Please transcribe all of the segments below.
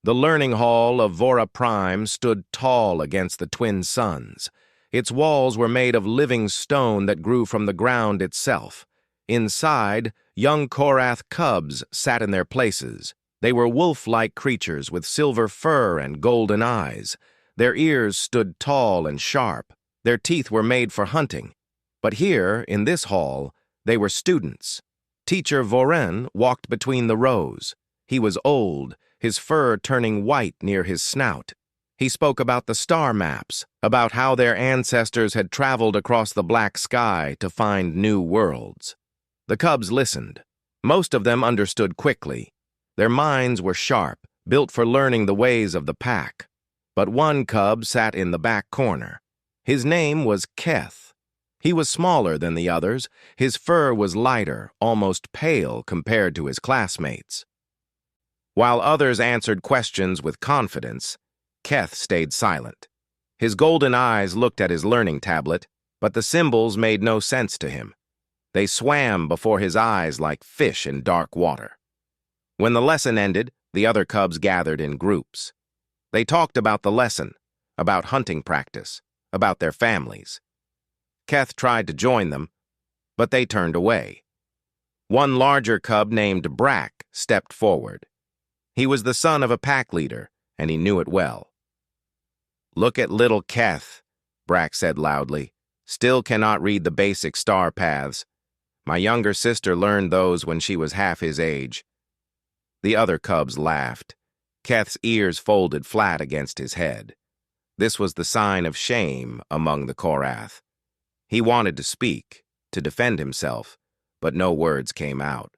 The learning hall of Vora Prime stood tall against the twin suns. Its walls were made of living stone that grew from the ground itself. Inside, young Korath cubs sat in their places. They were wolf-like creatures with silver fur and golden eyes. Their ears stood tall and sharp. Their teeth were made for hunting. But here, in this hall, they were students. Teacher Voren walked between the rows. He was old, his fur turning white near his snout. He spoke about the star maps, about how their ancestors had traveled across the black sky to find new worlds. The cubs listened. Most of them understood quickly. Their minds were sharp, built for learning the ways of the pack. But one cub sat in the back corner. His name was Keth. He was smaller than the others. His fur was lighter, almost pale compared to his classmates. While others answered questions with confidence, Keth stayed silent. His golden eyes looked at his learning tablet, but the symbols made no sense to him. They swam before his eyes like fish in dark water. When the lesson ended, the other cubs gathered in groups. They talked about the lesson, about hunting practice, about their families. Keth tried to join them, but they turned away. One larger cub named Brack stepped forward. He was the son of a pack leader, and he knew it well. "Look at little Keth," Brack said loudly. "Still cannot read the basic star paths. My younger sister learned those when she was half his age." The other cubs laughed. Keth's ears folded flat against his head. This was the sign of shame among the Korath. He wanted to speak, to defend himself, but no words came out.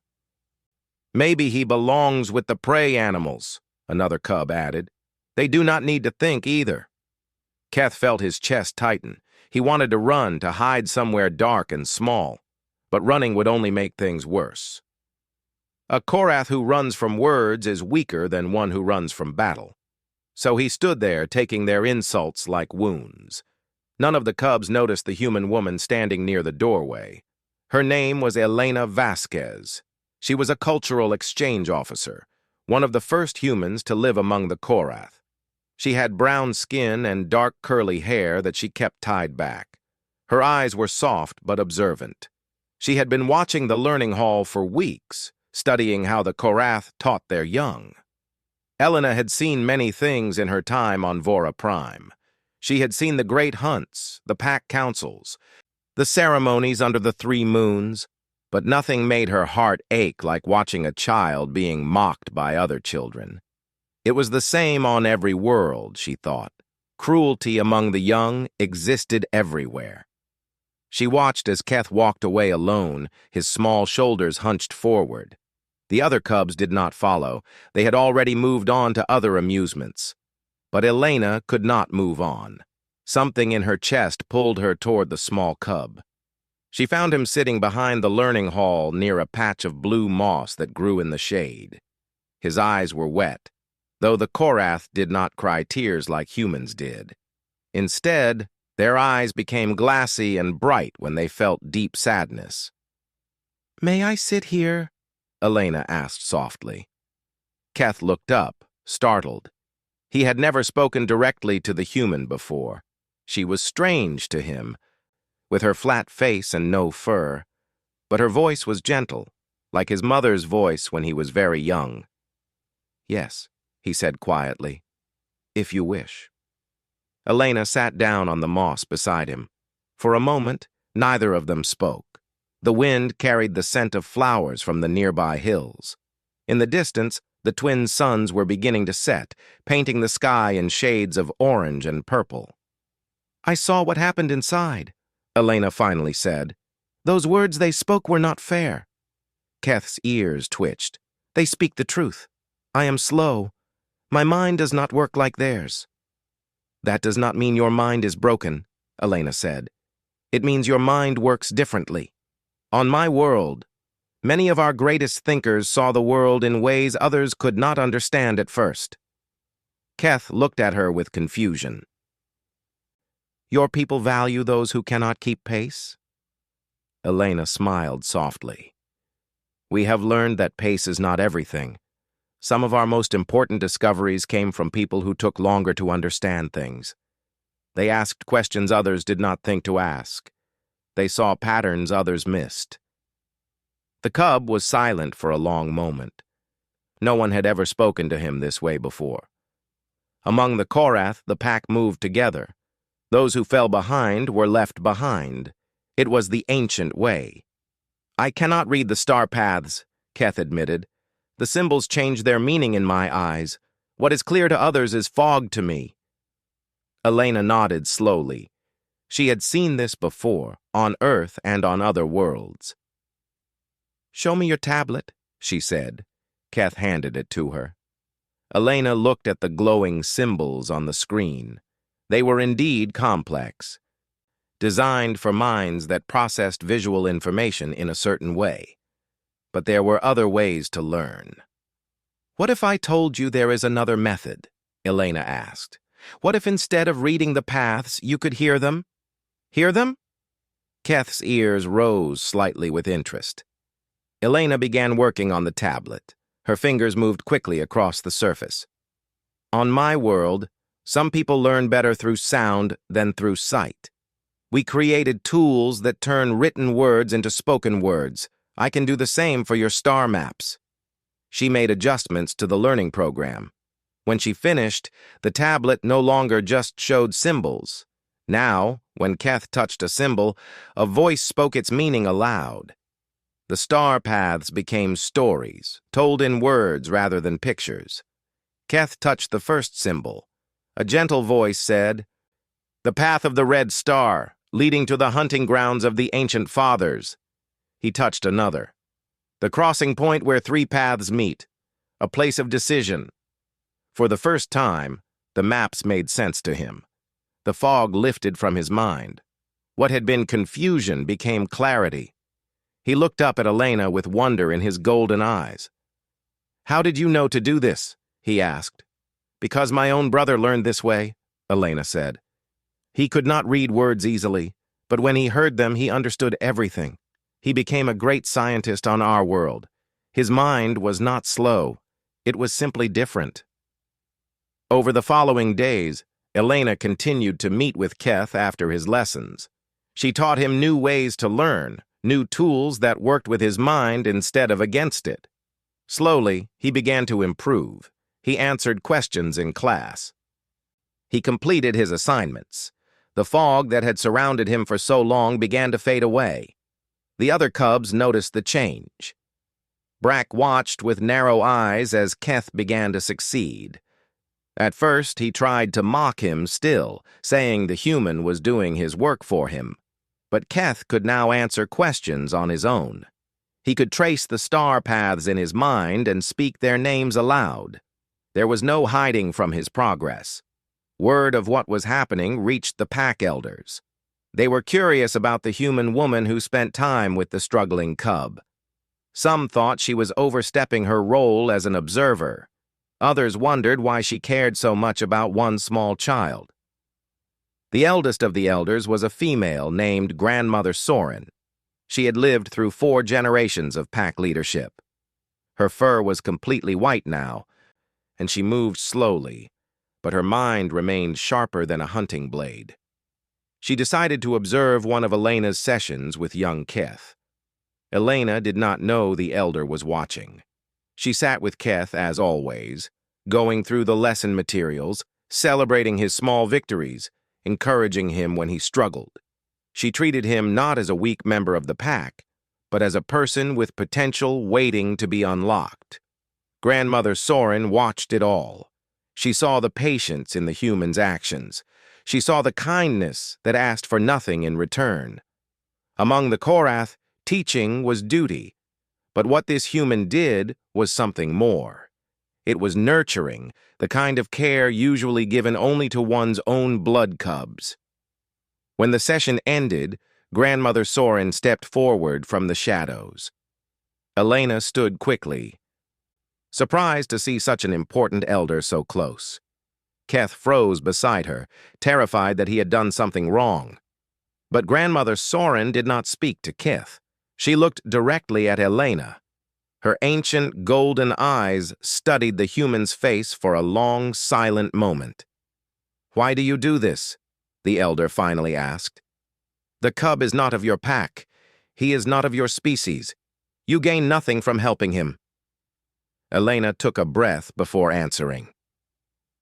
"Maybe he belongs with the prey animals," another cub added. "They do not need to think either." Keth felt his chest tighten. He wanted to run, to hide somewhere dark and small, but running would only make things worse. A Korath who runs from words is weaker than one who runs from battle. So he stood there, taking their insults like wounds. None of the cubs noticed the human woman standing near the doorway. Her name was Elena Vasquez. She was a cultural exchange officer, one of the first humans to live among the Korath. She had brown skin and dark curly hair that she kept tied back. Her eyes were soft but observant. She had been watching the learning hall for weeks, studying how the Korath taught their young. Elena had seen many things in her time on Vora Prime. She had seen the great hunts, the pack councils, the ceremonies under the 3 moons, but nothing made her heart ache like watching a child being mocked by other children. It was the same on every world, she thought. Cruelty among the young existed everywhere. She watched as Keth walked away alone, his small shoulders hunched forward. The other cubs did not follow. They had already moved on to other amusements. But Elena could not move on. Something in her chest pulled her toward the small cub. She found him sitting behind the learning hall near a patch of blue moss that grew in the shade. His eyes were wet, though the Korath did not cry tears like humans did. Instead, their eyes became glassy and bright when they felt deep sadness. "May I sit here?" Elena asked softly. Keth looked up, startled. He had never spoken directly to the human before. She was strange to him, with her flat face and no fur, but her voice was gentle, like his mother's voice when he was very young. "Yes," he said quietly, "if you wish." Elena sat down on the moss beside him. For a moment, neither of them spoke. The wind carried the scent of flowers from the nearby hills. In the distance, the twin suns were beginning to set, painting the sky in shades of orange and purple. "I saw what happened inside," Elena finally said. "Those words they spoke were not fair." Keth's ears twitched. "They speak the truth. I am slow. My mind does not work like theirs." "That does not mean your mind is broken," Elena said. "It means your mind works differently. On my world, many of our greatest thinkers saw the world in ways others could not understand at first." Keth looked at her with confusion. "Your people value those who cannot keep pace?" Elena smiled softly. "We have learned that pace is not everything. Some of our most important discoveries came from people who took longer to understand things. They asked questions others did not think to ask. They saw patterns others missed. The cub was silent for a long moment. No one had ever spoken to him this way before. Among the Korath, the pack moved together. Those who fell behind were left behind. It was the ancient way. "I cannot read the star paths," Keth admitted. "The symbols change their meaning in my eyes. What is clear to others is fog to me." Elena nodded slowly. She had seen this before, on Earth and on other worlds. "Show me your tablet," she said. Keth handed it to her. Elena looked at the glowing symbols on the screen. They were indeed complex, designed for minds that processed visual information in a certain way. But there were other ways to learn. "What if I told you there is another method?" Elena asked. "What if instead of reading the paths, you could hear them?" "Hear them?" Keth's ears rose slightly with interest. Elena began working on the tablet. Her fingers moved quickly across the surface. "On my world, some people learn better through sound than through sight. We created tools that turn written words into spoken words. I can do the same for your star maps." She made adjustments to the learning program. When she finished, the tablet no longer just showed symbols. Now, when Keth touched a symbol, a voice spoke its meaning aloud. The star paths became stories, told in words rather than pictures. Keth touched the first symbol. A gentle voice said, "The path of the red star, leading to the hunting grounds of the ancient fathers." He touched another. "The crossing point where three paths meet, a place of decision." For the first time, the maps made sense to him. The fog lifted from his mind. What had been confusion became clarity. He looked up at Elena with wonder in his golden eyes. "How did you know to do this?" he asked. "Because my own brother learned this way," Elena said. "He could not read words easily, but when he heard them, he understood everything. He became a great scientist on our world. His mind was not slow. It was simply different." Over the following days, Elena continued to meet with Keth after his lessons. She taught him new ways to learn, new tools that worked with his mind instead of against it. Slowly, he began to improve. He answered questions in class. He completed his assignments. The fog that had surrounded him for so long began to fade away. The other cubs noticed the change. Brack watched with narrow eyes as Keth began to succeed. At first, he tried to mock him still, saying the human was doing his work for him. But Keth could now answer questions on his own. He could trace the star paths in his mind and speak their names aloud. There was no hiding from his progress. Word of what was happening reached the pack elders. They were curious about the human woman who spent time with the struggling cub. Some thought she was overstepping her role as an observer. Others wondered why she cared so much about one small child. The eldest of the elders was a female named Grandmother Soren. She had lived through 4 generations of pack leadership. Her fur was completely white now, and she moved slowly, but her mind remained sharper than a hunting blade. She decided to observe one of Elena's sessions with young Keth. Elena did not know the elder was watching. She sat with Keth as always, going through the lesson materials, celebrating his small victories, encouraging him when he struggled. She treated him not as a weak member of the pack, but as a person with potential waiting to be unlocked. Grandmother Soren watched it all. She saw the patience in the human's actions. She saw the kindness that asked for nothing in return. Among the Korath, teaching was duty, but what this human did was something more. It was nurturing, the kind of care usually given only to one's own blood cubs. When the session ended, Grandmother Soren stepped forward from the shadows. Elena stood quickly, surprised to see such an important elder so close. Keth froze beside her, terrified that he had done something wrong. But Grandmother Soren did not speak to Keth. She looked directly at Elena. Her ancient golden eyes studied the human's face for a long, silent moment. "Why do you do this?" the elder finally asked. "The cub is not of your pack. He is not of your species. You gain nothing from helping him." Elena took a breath before answering.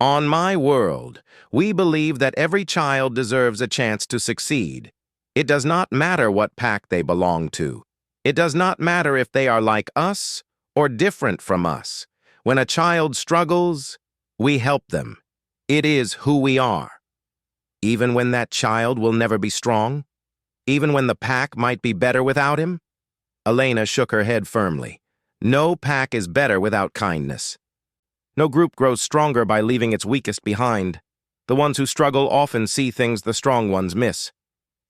"On my world, we believe that every child deserves a chance to succeed. It does not matter what pack they belong to. It does not matter if they are like us or different from us. When a child struggles, we help them. It is who we are. Even when that child will never be strong? Even when the pack might be better without him?" Elena shook her head firmly. "No pack is better without kindness. No group grows stronger by leaving its weakest behind. The ones who struggle often see things the strong ones miss.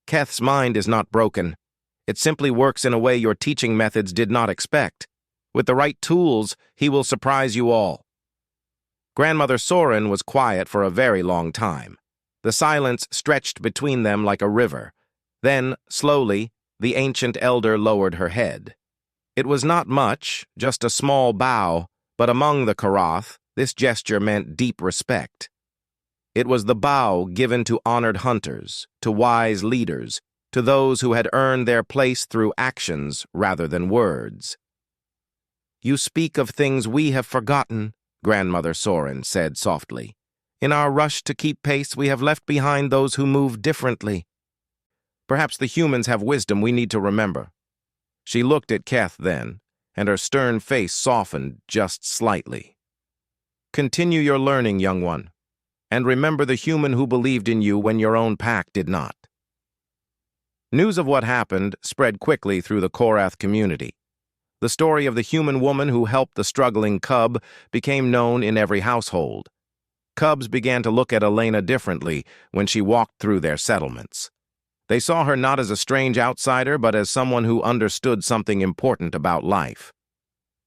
Keth's mind is not broken. It simply works in a way your teaching methods did not expect. With the right tools, he will surprise you all." Grandmother Soren was quiet for a very long time. The silence stretched between them like a river. Then, slowly, the ancient elder lowered her head. It was not much, just a small bow, but among the Karath, this gesture meant deep respect. It was the bow given to honored hunters, to wise leaders, to those who had earned their place through actions rather than words. "You speak of things we have forgotten," Grandmother Soren said softly. "In our rush to keep pace, we have left behind those who move differently. Perhaps the humans have wisdom we need to remember." She looked at Keth then, and her stern face softened just slightly. "Continue your learning, young one, and remember the human who believed in you when your own pack did not." News of what happened spread quickly through the Korath community. The story of the human woman who helped the struggling cub became known in every household. Cubs began to look at Elena differently when she walked through their settlements. They saw her not as a strange outsider, but as someone who understood something important about life.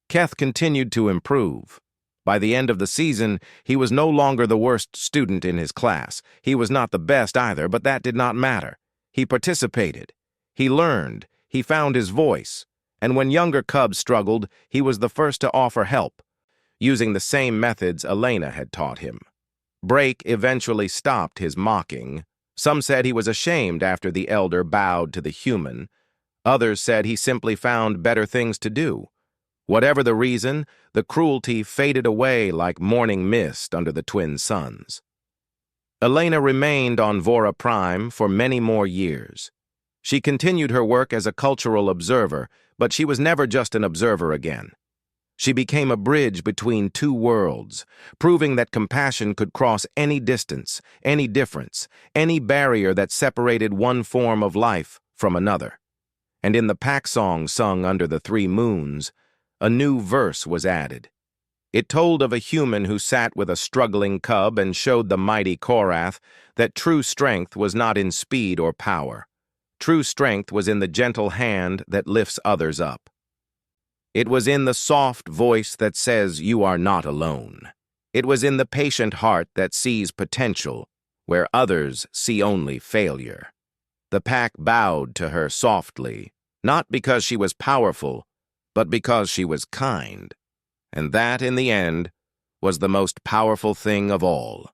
Keth continued to improve. By the end of the season, he was no longer the worst student in his class. He was not the best either, but that did not matter. He participated. He learned. He found his voice. And when younger cubs struggled, he was the first to offer help, using the same methods Elena had taught him. Brake eventually stopped his mocking. Some said he was ashamed after the elder bowed to the human. Others said he simply found better things to do. Whatever the reason, the cruelty faded away like morning mist under the twin suns. Elena remained on Vora Prime for many more years. She continued her work as a cultural observer, but she was never just an observer again. She became a bridge between two worlds, proving that compassion could cross any distance, any difference, any barrier that separated one form of life from another. And in the pack song sung under the 3 moons, a new verse was added. It told of a human who sat with a struggling cub and showed the mighty Korath that true strength was not in speed or power. True strength was in the gentle hand that lifts others up. It was in the soft voice that says you are not alone. It was in the patient heart that sees potential where others see only failure. The pack bowed to her softly, not because she was powerful, but because she was kind. And that, in the end, was the most powerful thing of all.